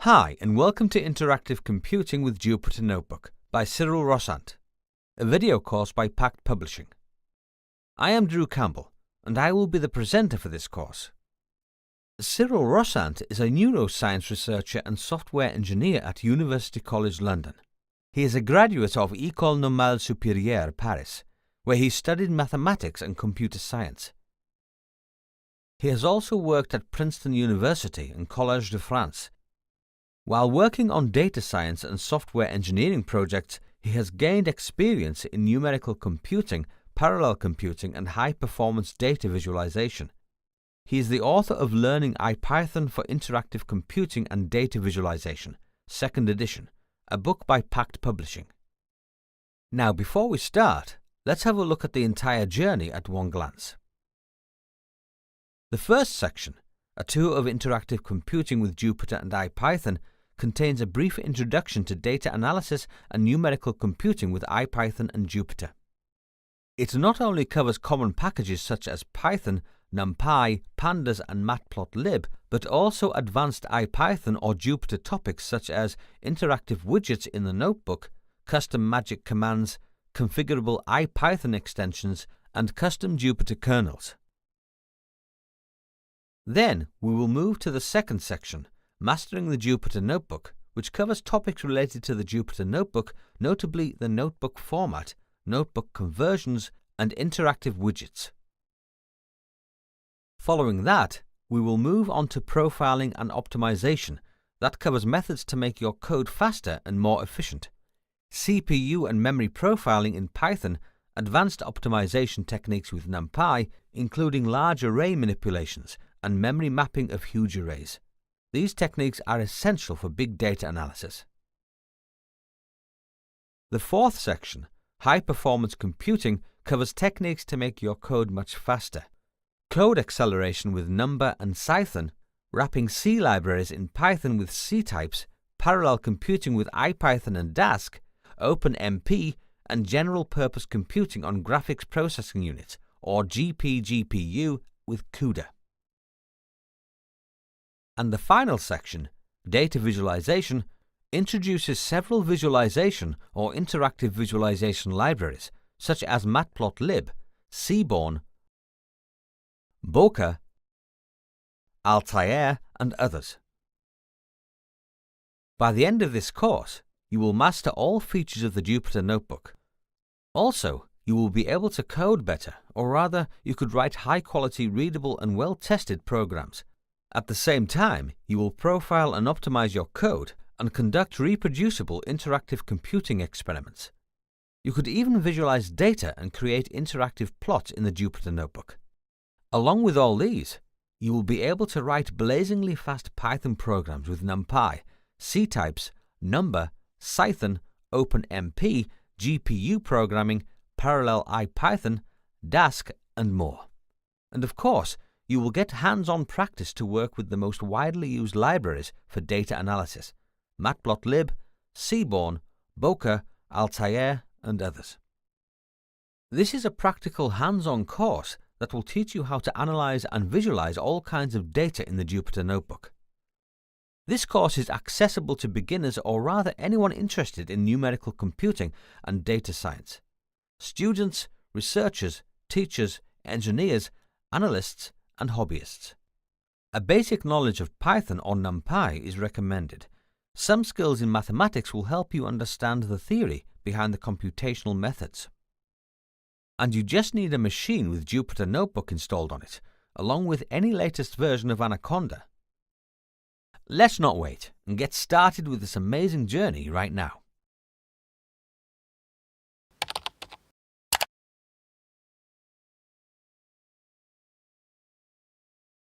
Hi, and welcome to Interactive Computing with Jupyter Notebook by Cyril Rossant, a video course by Pact Publishing. I am Drew Campbell, and I will be the presenter for this course. Cyril Rossant is a neuroscience researcher and software engineer at University College London. He is a graduate of École Normale Supérieure Paris, where he studied mathematics and computer science. He has also worked at Princeton University and Collège de France. While working on data science and software engineering projects, he has gained experience in numerical computing, parallel computing, and high-performance data visualization. He is the author of Learning IPython for Interactive Computing and Data Visualization, 2nd edition, a book by Pact Publishing. Now, before we start, let's have a look at the entire journey at one glance. The first section, a tour of interactive computing with Jupyter and IPython, contains a brief introduction to data analysis and numerical computing with IPython and Jupyter. It not only covers common packages such as Python, NumPy, Pandas, and Matplotlib, but also advanced IPython or Jupyter topics such as interactive widgets in the notebook, custom magic commands, configurable IPython extensions, and custom Jupyter kernels. Then we will move to the second section, Mastering the Jupyter Notebook, which covers topics related to the Jupyter Notebook, notably the notebook format, notebook conversions, and interactive widgets. Following that, we will move on to profiling and optimization. That covers methods to make your code faster and more efficient, CPU and memory profiling in Python, advanced optimization techniques with NumPy, including large array manipulations, and memory mapping of huge arrays. These techniques are essential for big data analysis. The fourth section, High-Performance Computing, covers techniques to make your code much faster. Code acceleration with Number and Cython, wrapping C libraries in Python with C types, parallel computing with IPython and Dask, OpenMP, and general-purpose computing on graphics processing units, or GPGPU, with CUDA. And the final section, Data Visualization, introduces several visualization or interactive visualization libraries, such as Matplotlib, Seaborn, Bokeh, Altair, and others. By the end of this course, you will master all features of the Jupyter Notebook. Also, you will be able to code better, or rather, you could write high-quality, readable, and well-tested programs. At the same time, you will profile and optimize your code and conduct reproducible interactive computing experiments. You could even visualize data and create interactive plots in the Jupyter Notebook. Along with all these, you will be able to write blazingly fast Python programs with NumPy, C types, Number, Cython, OpenMP, GPU programming, parallel IPython, Dask, and more. And of course, you will get hands-on practice to work with the most widely used libraries for data analysis: Matplotlib, Seaborn, Bokeh, Altair, and others. This is a practical hands-on course that will teach you how to analyze and visualize all kinds of data in the Jupyter Notebook. This course is accessible to beginners or rather anyone interested in numerical computing and data science. Students, researchers, teachers, engineers, analysts, and hobbyists. A basic knowledge of Python or NumPy is recommended. Some skills in mathematics will help you understand the theory behind the computational methods. And you just need a machine with Jupyter Notebook installed on it, along with any latest version of Anaconda. Let's not wait and get started with this amazing journey right now.